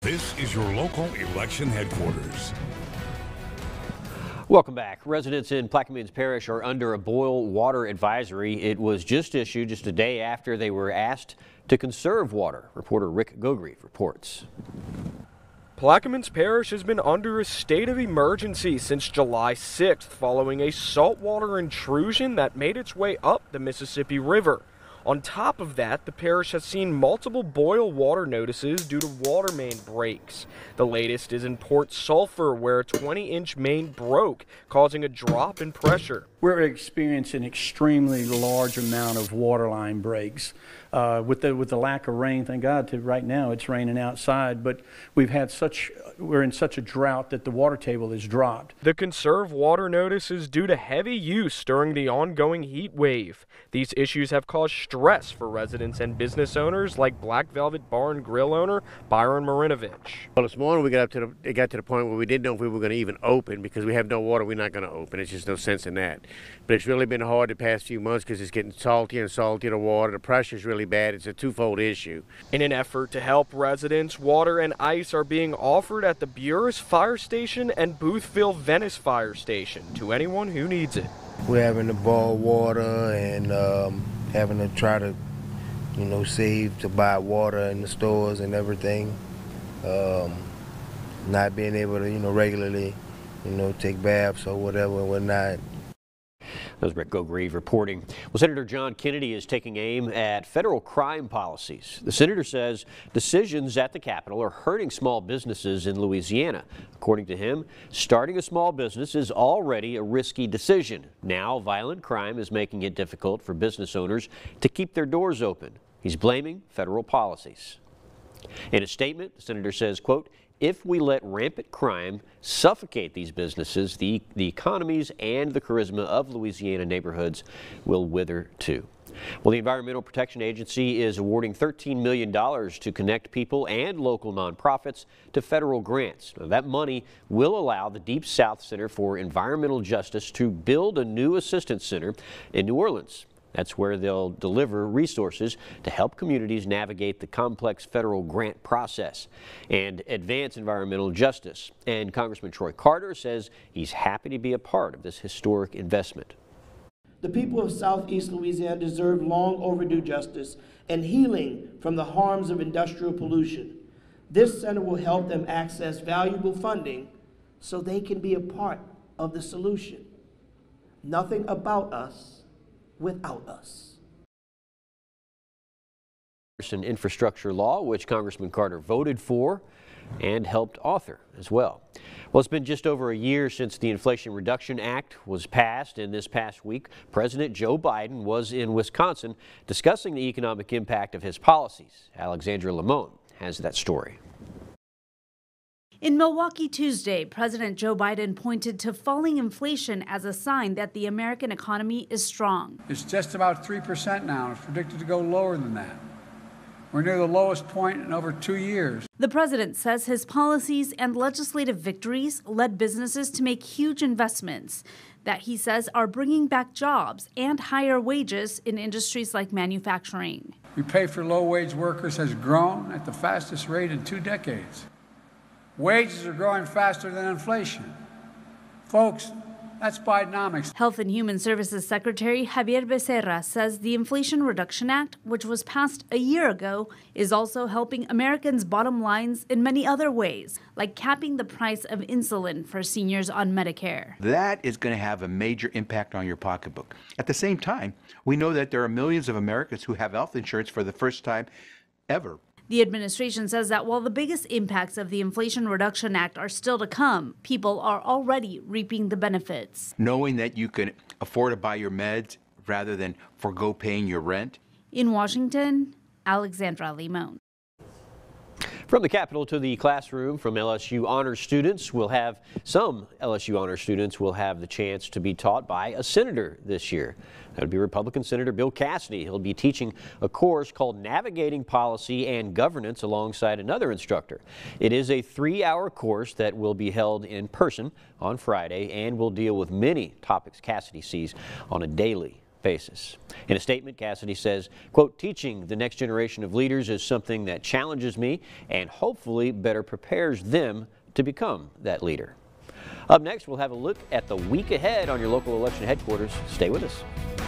This is your local election headquarters. Welcome back. Residents in Plaquemines Parish are under a boil water advisory. It was just issued just a day after they were asked to conserve water. Reporter Rick Gogrieve reports. Plaquemines Parish has been under a state of emergency since July 6th following a saltwater intrusion that made its way up the Mississippi River. On top of that, the parish has seen multiple boil water notices due to water main breaks. The latest is in Port Sulphur, where a 20-inch main broke, causing a drop in pressure. We're experiencing an extremely large amount of water line breaks. With the lack of rain, thank God, right now it's raining outside, but we're in such a drought that the water table has dropped. The conserve water notice is due to heavy use during the ongoing heat wave. These issues have caused stress for residents and business owners like Black Velvet Bar and Grill owner Byron Marinovich. Well, this morning it got to the point where we didn't know if we were going to even open because we have no water. We're not going to open. It's just no sense in that. But it's really been hard the past few months because it's getting saltier and saltier, the water. The pressure's really bad. It's a twofold issue. In an effort to help residents, water and ice are being offered at the Buras Fire Station and Boothville Venice Fire Station to anyone who needs it. We're having to boil water and having to try to, save to buy water in the stores and everything. Not being able to, regularly, take baths or whatever and whatnot. That was Rick Gogrieve reporting. Well, Senator John Kennedy is taking aim at federal crime policies. The senator says decisions at the Capitol are hurting small businesses in Louisiana. According to him, starting a small business is already a risky decision. Now, violent crime is making it difficult for business owners to keep their doors open. He's blaming federal policies. In a statement, the senator says, quote, "If we let rampant crime suffocate these businesses, the economies and the charisma of Louisiana neighborhoods will wither too." Well, the Environmental Protection Agency is awarding $13 million to connect people and local nonprofits to federal grants. Now, that money will allow the Deep South Center for Environmental Justice to build a new assistance center in New Orleans. That's where they'll deliver resources to help communities navigate the complex federal grant process and advance environmental justice. And Congressman Troy Carter says he's happy to be a part of this historic investment. The people of Southeast Louisiana deserve long overdue justice and healing from the harms of industrial pollution. This center will help them access valuable funding so they can be a part of the solution. Nothing about us without us. Infrastructure law, which Congressman Carter voted for and helped author as well. Well, it's been just over a year since the Inflation Reduction Act was passed, and this past week, President Joe Biden was in Wisconsin discussing the economic impact of his policies. Alexandra Limon has that story. In Milwaukee Tuesday, President Joe Biden pointed to falling inflation as a sign that the American economy is strong. It's just about 3% now. It's predicted to go lower than that. We're near the lowest point in over 2 years. The president says his policies and legislative victories led businesses to make huge investments that he says are bringing back jobs and higher wages in industries like manufacturing. We pay for low-wage workers has grown at the fastest rate in 2 decades. Wages are growing faster than inflation. Folks, that's Bidenomics. Health and Human Services Secretary Javier Becerra says the Inflation Reduction Act, which was passed a year ago, is also helping Americans' bottom lines in many other ways, like capping the price of insulin for seniors on Medicare. That is going to have a major impact on your pocketbook. At the same time, we know that there are millions of Americans who have health insurance for the first time ever. The administration says that while the biggest impacts of the Inflation Reduction Act are still to come, people are already reaping the benefits. Knowing that you can afford to buy your meds rather than forego paying your rent. In Washington, Alexandra Limon. From the Capitol to the classroom, from LSU honors students, some LSU honors students will have the chance to be taught by a senator this year. That would be Republican Senator Bill Cassidy. He'll be teaching a course called Navigating Policy and Governance alongside another instructor. It is a 3-hour course that will be held in person on Friday and will deal with many topics Cassidy sees on a daily faces. In a statement, Cassidy says, quote, teaching the next generation of leaders is something that challenges me and hopefully better prepares them to become that leader. Up next, we'll have a look at the week ahead on your local election headquarters. Stay with us.